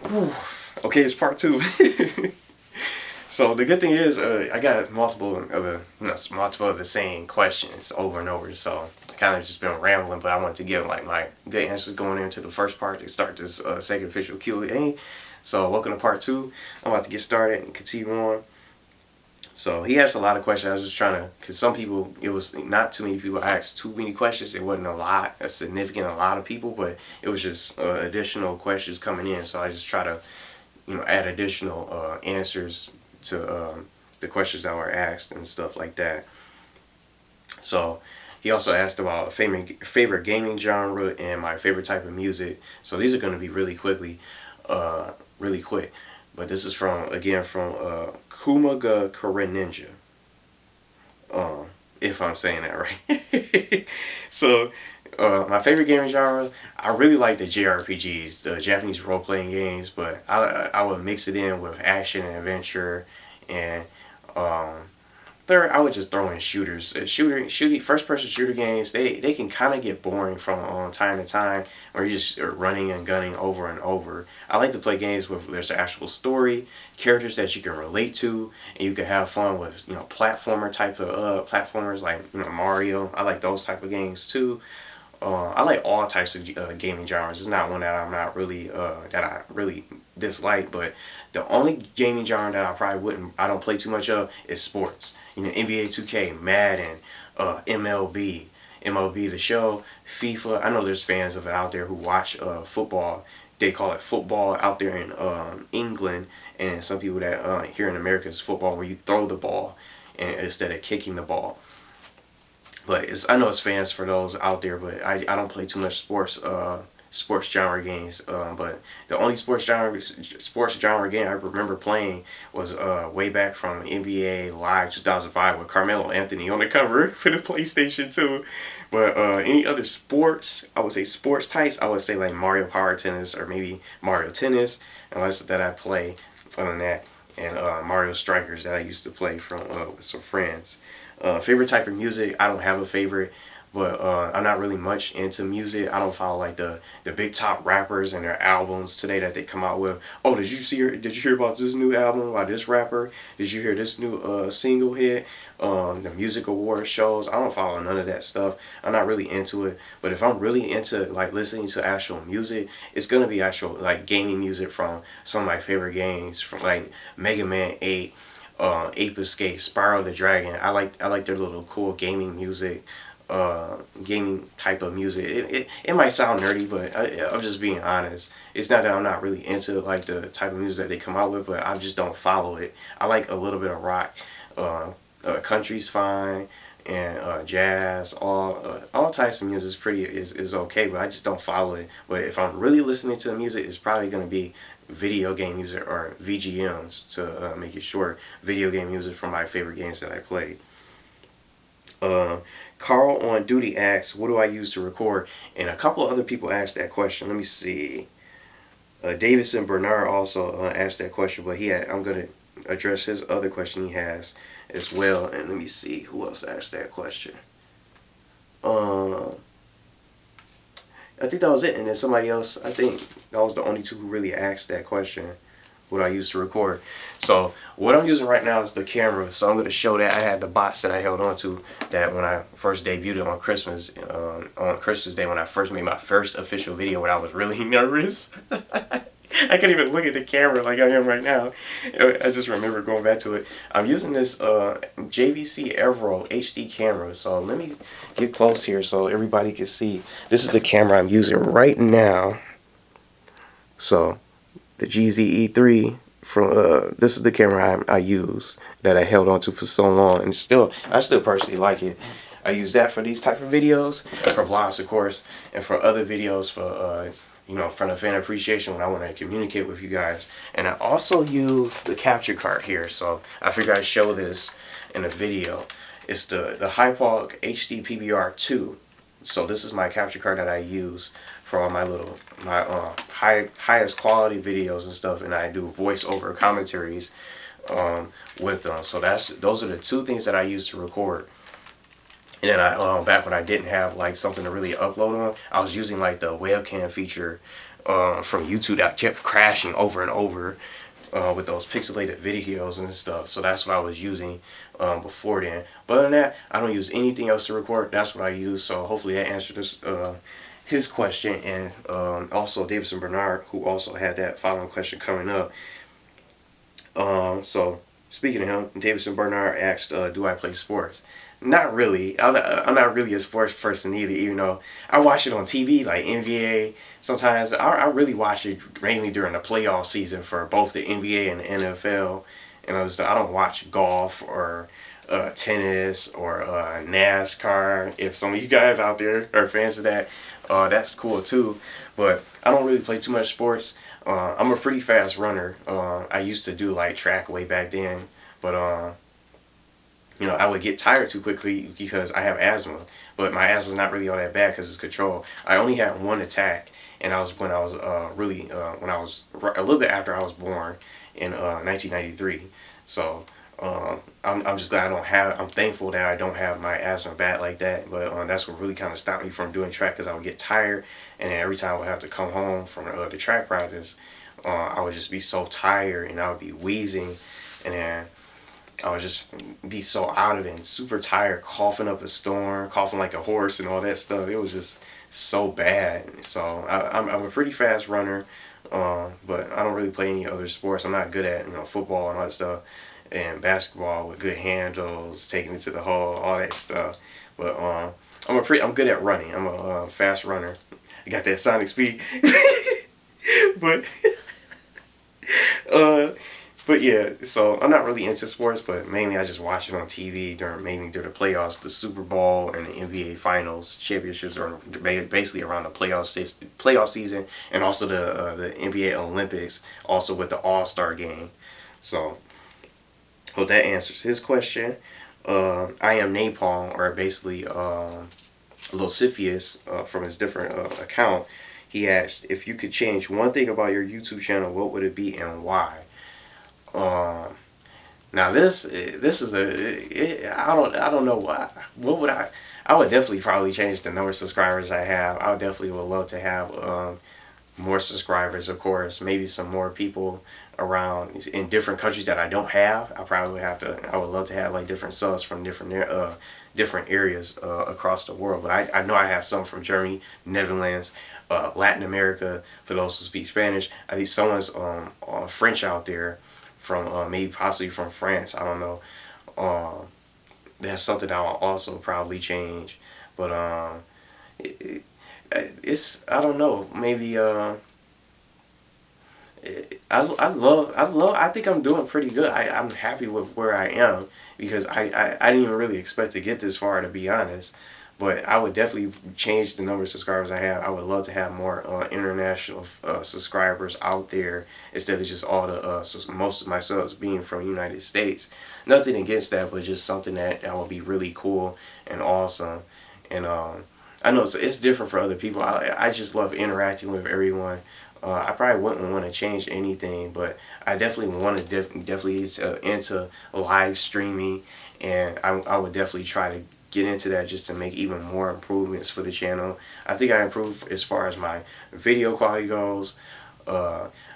Whew. Okay, it's part two. So the good thing is, I got multiple of the same questions over and over. So I kind of just been rambling, but I wanted to give like my good answers going into the first part to start this second official Q&A. So welcome to part two. I'm about to get started and continue on. So he asked a lot of questions. I was just trying to, because some people, it was not too many people asked too many questions. It wasn't a lot of people, but it was just additional questions coming in. So I just try to, add additional answers to the questions that were asked and stuff like that. So he also asked about favorite gaming genre and my favorite type of music. So these are going to be really quick. But this is from Kumaga Karen Ninja. If I'm saying that right. So my favorite gaming genre, I really like the JRPGs, the Japanese role playing games, but I would mix it in with action and adventure, and um, third, I would just throw in shooters. Shooting, first person shooter games, they can kind of get boring from time to time, where you're just running and gunning over and over. I like to play games with there's an actual story, characters that you can relate to, and you can have fun with platformers like Mario. I like those type of games too. I like all types of gaming genres. It's not one that I really dislike, but the only gaming genre that I don't play too much of is sports. NBA 2K, Madden, MLB the show, FIFA. I know there's fans of it out there who watch football. They call it football out there in England, and some people that here in America is football where you throw the ball and instead of kicking the ball. But I know it's fans for those out there, but I don't play too much sports genre games. But the only sports genre game I remember playing was way back from NBA Live 2005 with Carmelo Anthony on the cover for the PlayStation 2. But any other sports, I would say sports types, I would say like Mario Power Tennis or maybe Mario Tennis, unless that I play. Other than that, and Mario Strikers that I used to play from with some friends. Favorite type of music, I don't have a favorite, but I'm not really much into music. I don't follow like the big top rappers and their albums today that they come out with. Oh, did you hear about this new album by this rapper? Did you hear this new single hit? The music award shows. I don't follow none of that stuff. I'm not really into it. But if I'm really into like listening to actual music, it's gonna be actual like gaming music from some of my favorite games, from like Mega Man 8, Ape Escape, Spyro the Dragon. I like their little cool gaming type of music. It might sound nerdy, but I'm just being honest. It's not that I'm not really into like the type of music that they come out with, but I just don't follow it. I like a little bit of rock, country's fine, and jazz. All types of music is okay, but I just don't follow it. But if I'm really listening to the music, it's probably gonna be video game music or VGMs to make it short. Video game music from my favorite games that I played. Uh, Carl on Duty asks, "What do I use to record?" And a couple of other people asked that question. Let me see. Davison Bernard also asked that question, but I'm gonna address his other question he has as well. And let me see who else asked that question. Uh, I think that was it. And then somebody else, I think that was the only two who really asked that question. What I use to record. So what I'm using right now is the camera. So I'm going to show that I had the box that I held on to that when I first debuted on Christmas Day when I first made my first official video when I was really nervous. I can't even look at the camera like I am right now. I just remember going back to it. I'm using this JVC Evro HD camera. So let me get close here so everybody can see. This is the camera I'm using right now. So the GZE3 from this is the camera I use that I held on to for so long, and I still personally like it. I use that for these type of videos, for vlogs of course, and for other videos for for the fan appreciation when I want to communicate with you guys. And I also use the capture card here, so I figured I'd show this in a video. It's the Hypog HD PBR2. So this is my capture card that I use for all my highest quality videos and stuff, and I do voiceover commentaries with them. So those are the two things that I use to record. And then back when I didn't have like something to really upload on, I was using like the webcam feature from YouTube that kept crashing over and over with those pixelated videos and stuff. So that's what I was using before then. But other than that, I don't use anything else to record. That's what I use. So hopefully that answered his question. And also Davidson Bernard, who also had that following question coming up. So speaking of him, Davidson Bernard asked, do I play sports? Not really. I'm not really a sports person either, even though I watch it on TV, like NBA. Sometimes I really watch it mainly during the playoff season for both the NBA and the NFL. And I don't watch golf or tennis or NASCAR. If some of you guys out there are fans of that, that's cool too. But I don't really play too much sports. I'm a pretty fast runner. I used to do like track way back then, but I would get tired too quickly because I have asthma. But my asthma is not really all that bad because it's controlled. I only had one attack, and I was when I was when I was a little bit after I was born in 1993. So I'm just glad I don't have. I'm thankful that I don't have my asthma bad like that. But that's what really kind of stopped me from doing track because I would get tired, and then every time I would have to come home from the track practice, I would just be so tired and I would be wheezing, and then I would just be so out of it and super tired, coughing up a storm, coughing like a horse and all that stuff. It was just so bad. So I'm a pretty fast runner, but I don't really play any other sports. I'm not good at football and all that stuff, and basketball with good handles, taking it to the hole, all that stuff. But I'm good at running. I'm a fast runner. I got that sonic speed, but. uh, But yeah, so I'm not really into sports, but mainly I just watch it on TV mainly during the playoffs, the Super Bowl and the NBA Finals championships are basically around the playoff season, and also the NBA Olympics, also with the All-Star game. So hope that answers his question. I am Napalm, or basically Losifius from his different account. He asked, if you could change one thing about your YouTube channel, what would it be and why? Now this is I don't know why. What would I would definitely probably change the number of subscribers I have. I would definitely would love to have more subscribers, of course. Maybe some more people around in different countries that I don't have. I would love to have like different subs from different areas across the world. But I know I have some from Germany, Netherlands, Latin America. For those who speak Spanish, I think someone's French out there from maybe possibly from France. I don't know. That's something I'll also probably change. But it's I don't know. Maybe I think I'm doing pretty good. I'm happy with where I am because I didn't even really expect to get this far, to be honest. But I would definitely change the number of subscribers I have. I would love to have more international subscribers out there instead of just all the most of my subs being from the United States. Nothing against that, but just something that would be really cool and awesome. And I know it's different for other people. I just love interacting with everyone. I probably wouldn't want to change anything, but I definitely want to definitely into live streaming, and I would definitely try to get into that just to make even more improvements for the channel. I think I improved as far as my video quality goes.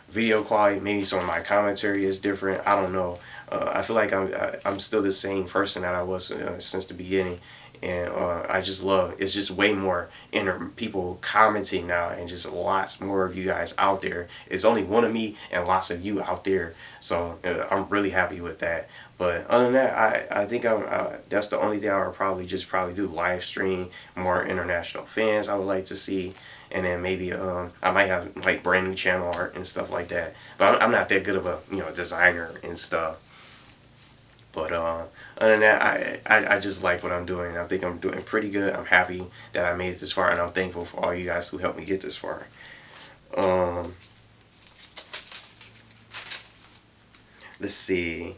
Video quality, maybe some of my commentary is different. I don't know. I feel like I'm still the same person that I was since the beginning. And I just love it's just way more people commenting now, and just lots more of you guys out there. It's only one of me and lots of you out there, so I'm really happy with that. But other than that, I think that's the only thing I would probably do, live stream more international fans I would like to see, and then maybe I might have like brand new channel art and stuff like that. But I'm not that good of a designer and stuff. But other than that, I just like what I'm doing. I think I'm doing pretty good. I'm happy that I made it this far, and I'm thankful for all you guys who helped me get this far. Let's see.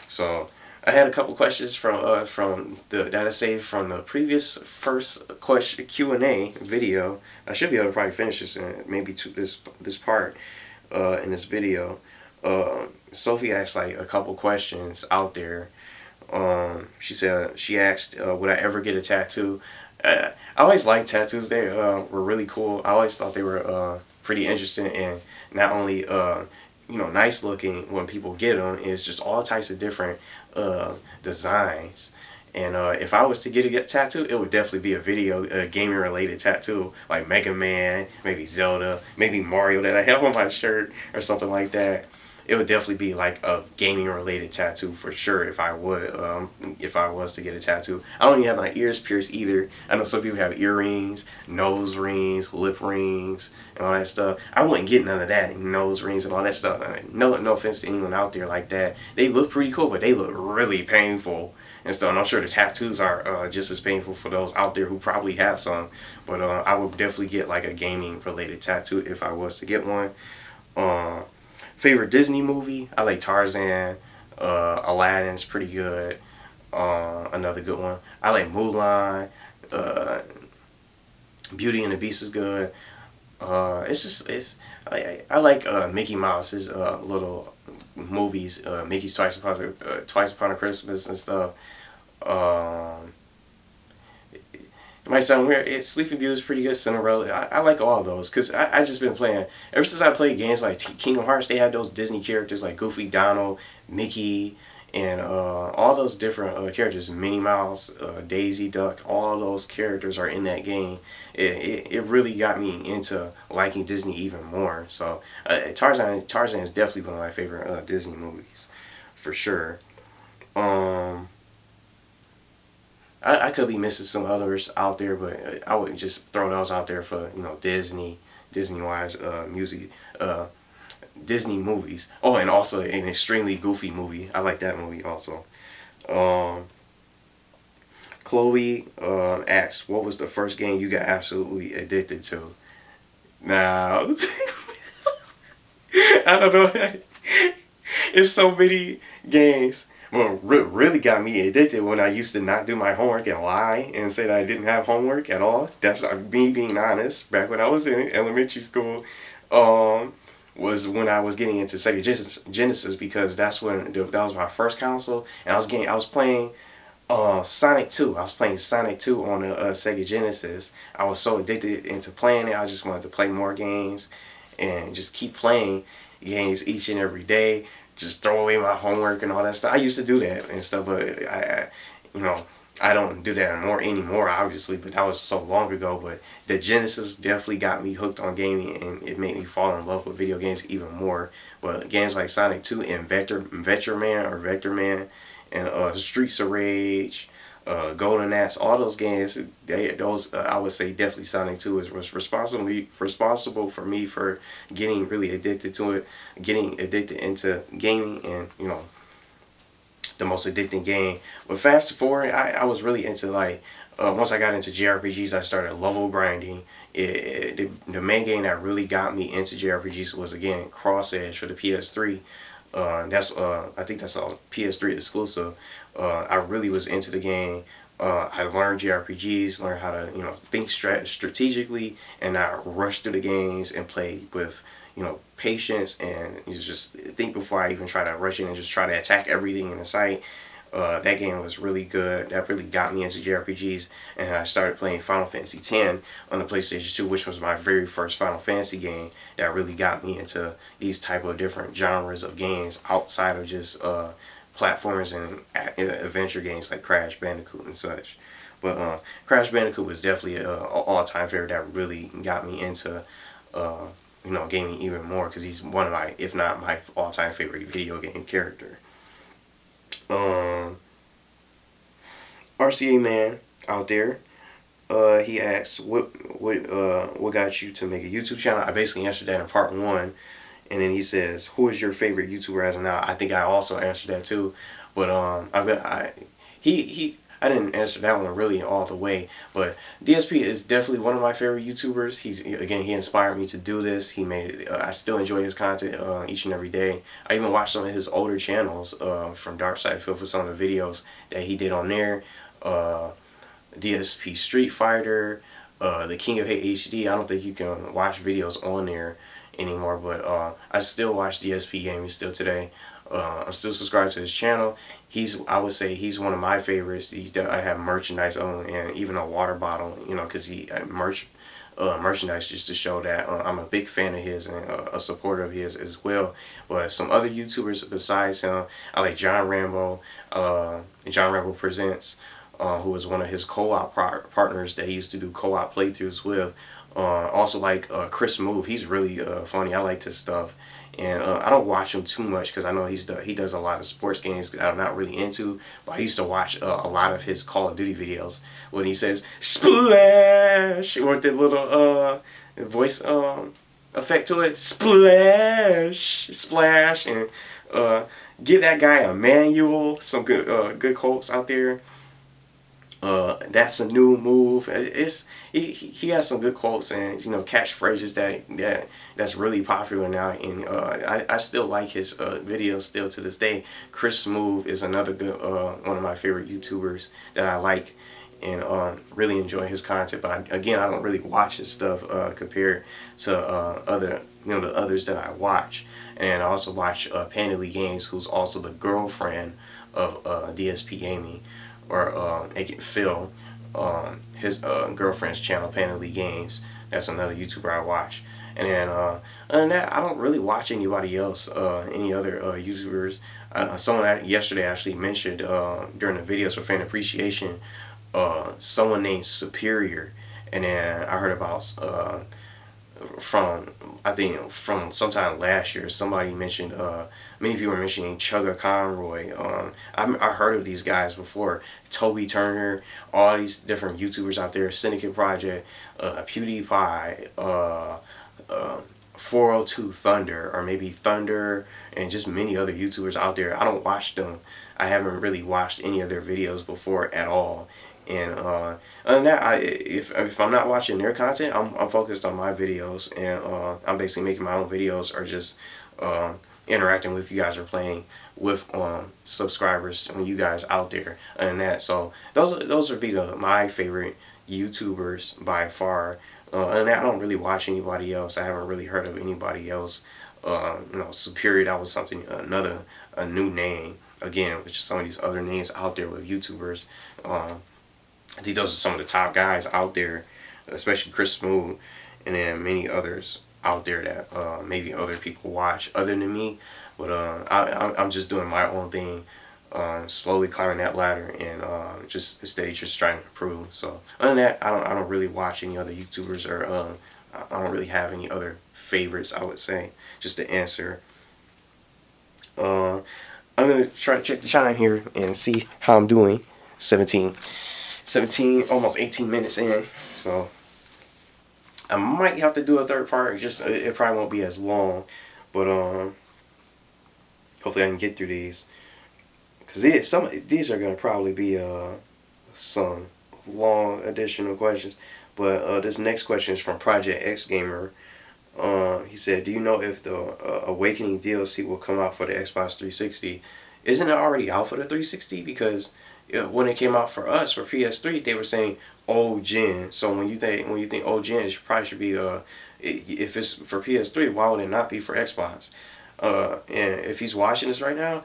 So I had a couple questions from the that I saved from the previous first question Q&A video. I should be able to probably finish this in maybe this part in this video. Sophie asked like a couple questions out there. She asked, would I ever get a tattoo? I always liked tattoos. They were really cool. I always thought they were pretty interesting, and not only nice looking when people get them, it's just all types of different designs. And if I was to get a tattoo, it would definitely be a gaming related tattoo, like Mega Man, maybe Zelda, maybe Mario that I have on my shirt or something like that. It would definitely be like a gaming related tattoo for sure if I was to get a tattoo. I don't even have my ears pierced either. I know some people have earrings, nose rings, lip rings, and all that stuff. I wouldn't get none of that, nose rings and all that stuff. I mean, no offense to anyone out there like that. They look pretty cool, but they look really painful and stuff. And I'm sure the tattoos are just as painful for those out there who probably have some. But I would definitely get like a gaming related tattoo if I was to get one. Favorite Disney movie? I like Tarzan. Aladdin's pretty good. Another good one. I like Mulan. Uh, Beauty and the Beast is good. I like Mickey Mouse's little movies. Mickey's Twice Upon a Christmas and stuff. Um, it might sound weird. Sleeping Beauty is pretty good. Cinderella. I like all of those because I just been playing ever since I played games like Kingdom Hearts. They had those Disney characters like Goofy, Donald, Mickey, and all those different characters. Minnie Mouse, Daisy Duck. All those characters are in that game. It really got me into liking Disney even more. So Tarzan is definitely one of my favorite Disney movies, for sure. Um, I could be missing some others out there, but I would just throw those out there for Disney wise music, Disney movies. Oh, and also an extremely goofy movie. I like that movie also. Um, Chloe asks, "What was the first game you got absolutely addicted to?" Now, I don't know. It's so many games. Well, really got me addicted when I used to not do my homework and lie and say that I didn't have homework at all. That's me being honest. Back when I was in elementary school, um, was when I was getting into Sega Genesis because that was my first console, and I was playing Sonic 2. I was playing Sonic 2 on the Sega Genesis. I was so addicted into playing it. I just wanted to play more games and just keep playing games each and every day. Just throw away my homework and all that stuff. I used to do that and stuff, but you know, I don't do that anymore, obviously. But that was so long ago. But the Genesis definitely got me hooked on gaming, and it made me fall in love with video games even more. But games like Sonic 2 and Vector Man, and Streets of Rage, Golden Axe, all those games, I would say definitely Sonic 2 was responsible for me for getting really addicted to it, getting addicted into gaming, and the most addicting game. But fast forward, I was really into like once I got into JRPGs, I started level grinding. The main game that really got me into JRPGs was again Cross Edge for the PS3. I think that's a PS3 exclusive. I really was into the game. I learned JRPGs, learned how to think strategically, and not rush through the games and play with patience, and you just think before I even try to rush in and just try to attack everything in the sight. That game was really good. That really got me into JRPGs, and I started playing Final Fantasy X on the PlayStation 2, which was my very first Final Fantasy game. That really got me into these type of different genres of games outside of just platformers and adventure games like Crash Bandicoot and such. But Crash Bandicoot was definitely an all-time favorite that really got me into gaming even more because he's one of my, if not my all-time favorite video game character. Um, RCA Man out there, he asks, what got you to make a YouTube channel? I basically answered that in part one. And then he says, "Who is your favorite YouTuber as of now?" I think I also answered that too, but I didn't answer that one really all the way. But DSP is definitely one of my favorite YouTubers. He inspired me to do this. He made it. I still enjoy his content each and every day. I even watch some of his older channels from Dark Side Phil for some of the videos that he did on there. DSP Street Fighter, the King of Hate HD. I don't think you can watch videos on there anymore, but I still watch DSP Gaming still today. I'm still subscribed to his channel. I would say he's one of my favorites. I have merchandise on, and even a water bottle, because he merch merchandise, just to show that I'm a big fan of his and a supporter of his as well. But some other YouTubers besides him, I like John Rambo. John Rambo Presents, who was one of his co-op partners that he used to do co-op playthroughs with. Also like Chris Move. He's really funny. I liked his stuff. And I don't watch him too much because I know he does a lot of sports games that I'm not really into. But I used to watch a lot of his Call of Duty videos when he says splash with the little voice effect to it, splash, splash, and give that guy a manual. Some good quotes out there. That's a new move. He has some good quotes and catchphrases that's really popular now, and I still like his videos still to this day. Chris Smooth is another good one of my favorite YouTubers that I like and really enjoy his content. But I don't really watch his stuff compared to other the others that I watch. And I also watch Panelly Games, who's also the girlfriend of DSP Gaming, or Phil, his girlfriend's channel, Panelly Games. That's another YouTuber I watch. And then other than that, I don't really watch anybody else, any other YouTubers. Someone yesterday actually mentioned during the videos for fan appreciation, someone named Superior, and then I heard about from I think from sometime last year, somebody mentioned many people were mentioning Chugga Conroy. I heard of these guys before. Toby Turner, all these different YouTubers out there, Syndicate Project, PewDiePie, 402 Thunder, or maybe Thunder, and just many other YouTubers out there. I don't watch them. I haven't really watched any of their videos before at all. And other than that, if I'm not watching their content, I'm focused on my videos, and I'm basically making my own videos, or just interacting with you guys, or playing with subscribers when you guys out there, and that. So those would be my favorite YouTubers by far. And I don't really watch anybody else. I haven't really heard of anybody else. Superior, that was something, a new name again, which is some of these other names out there with YouTubers. I think those are some of the top guys out there, especially Chris Smooth, and then many others out there that maybe other people watch other than me. But I'm just doing my own thing, slowly climbing that ladder, and just steady, just trying to improve. So other than that, I don't really watch any other YouTubers, or I don't really have any other favorites, I would say, just to answer. I'm gonna try to check the time here and see how I'm doing. 17, almost 18 minutes in, so I might have to do a third part. Just it probably won't be as long, but hopefully I can get through these, because some of these are gonna probably be some long additional questions. But this next question is from Project X Gamer. He said, "Do you know if the Awakening DLC will come out for the Xbox 360? Isn't it already out for the 360? Because when it came out for us for PS3, they were saying old gen. So when you think old gen, it probably should be if it's for PS3, why would it not be for Xbox? And if he's watching this right now,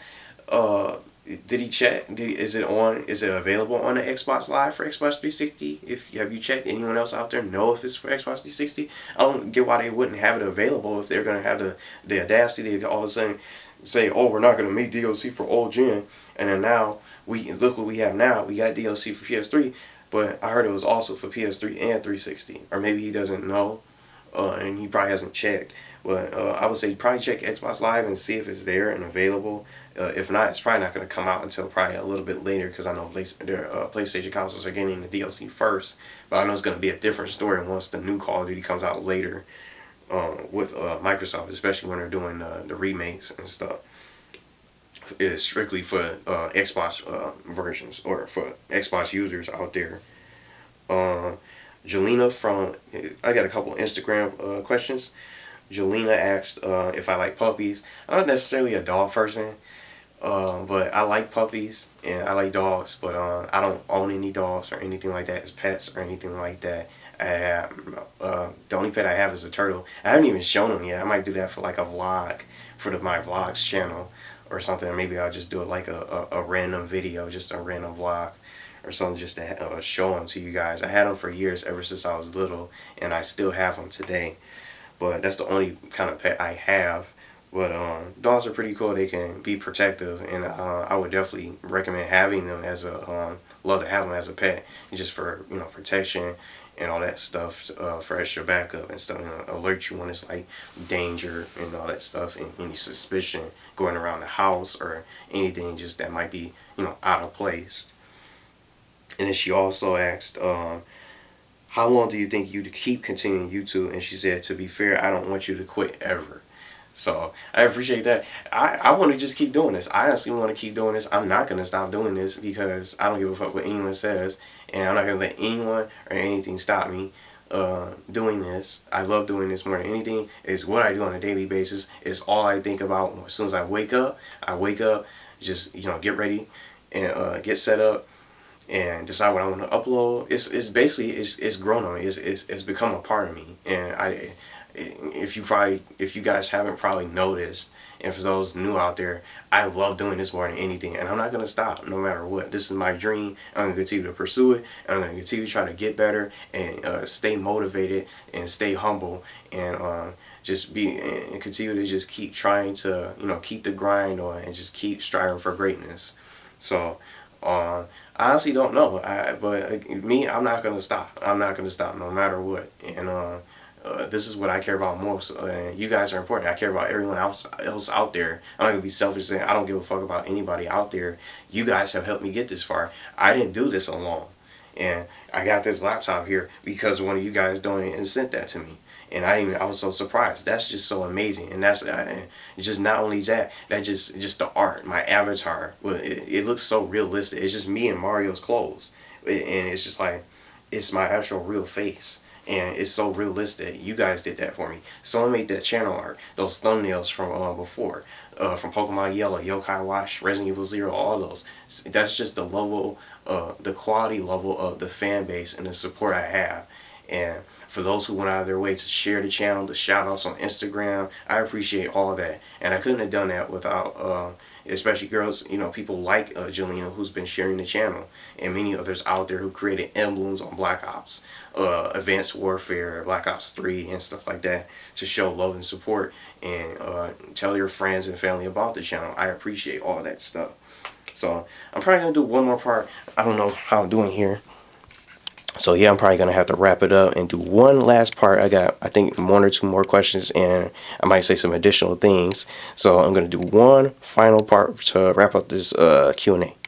did he check? Is it on? Is it available on the Xbox Live for Xbox 360? Have you checked? Anyone else out there know if it's for Xbox 360? I don't get why they wouldn't have it available if they're gonna have the audacity to all of a sudden say, oh, we're not gonna make DLC for old gen, and then now look what we have now. We got DLC for PS3, but I heard it was also for PS3 and 360, or maybe he doesn't know, and he probably hasn't checked. But I would say probably check Xbox Live and see if it's there and available. If not, it's probably not going to come out until probably a little bit later, because I know their PlayStation consoles are getting the DLC first. But I know it's going to be a different story once the new Call of Duty comes out later with Microsoft, especially when they're doing the remakes and stuff. It is strictly for Xbox versions, or for Xbox users out there. Jelena from, I got a couple Instagram questions. Jelena asked if I like puppies. I'm not necessarily a dog person, but I like puppies and I like dogs, but I don't own any dogs or anything like that as pets or anything like that. The only pet I have is a turtle. I haven't even shown them yet. I might do that for like a vlog for my vlogs channel or something. Maybe I'll just do it like a random video, just a random vlog or something just to show them to you guys. I had them for years, ever since I was little, and I still have them today. But that's the only kind of pet I have. But dogs are pretty cool. They can be protective, and I would definitely recommend having them as a love to have them as a pet, just for protection and all that stuff, for extra backup and stuff. Alert you when it's like danger and all that stuff, and any suspicion going around the house or anything just that might be out of place. And then she also asked, how long do you think you to keep continuing YouTube? And she said, to be fair, I don't want you to quit ever. So I appreciate that. I want to just keep doing this. I honestly want to keep doing this. I'm not going to stop doing this because I don't give a fuck what anyone says. And I'm not going to let anyone or anything stop me doing this. I love doing this more than anything. It's what I do on a daily basis. It's all I think about as soon as I wake up. Just get ready and get set up and decide what I want to upload. It's basically it's grown on me. It's become a part of me. And if you guys haven't probably noticed, and for those new out there, I love doing this more than anything, and I'm not gonna stop no matter what. This is my dream. I'm gonna continue to pursue it. I'm gonna continue to try to get better and stay motivated and stay humble and just be and continue to just keep trying to keep the grind on and just keep striving for greatness. So I honestly don't know, but me, I'm not gonna stop. I'm not gonna stop no matter what. And this is what I care about most. You guys are important. I care about everyone else out there. I'm not gonna be selfish saying I don't give a fuck about anybody out there. You guys have helped me get this far. I didn't do this alone, and I got this laptop here because one of you guys donated and sent that to me. And I was so surprised. That's just so amazing. And that's just not only that. That just the art, my avatar. Well, it looks so realistic. It's just me in Mario's clothes, and it's just like it's my actual real face. And it's so realistic. You guys did that for me. Someone made that channel art, those thumbnails from before, from Pokemon Yellow, Yokai Watch, Resident Evil Zero, all those. That's just the level, the quality level of the fan base and the support I have. And for those who went out of their way to share the channel, the shout outs on Instagram, I appreciate all that. And I couldn't have done that without, especially girls, people like Jelena, who's been sharing the channel, and many others out there who created emblems on Black Ops, Advanced Warfare, Black Ops 3, and stuff like that to show love and support and tell your friends and family about the channel. I appreciate all that stuff. So I'm probably going to do one more part. I don't know how I'm doing here. So yeah, I'm probably gonna have to wrap it up and do one last part. I got, I think, one or two more questions, and I might say some additional things. So I'm gonna do one final part to wrap up this Q&A.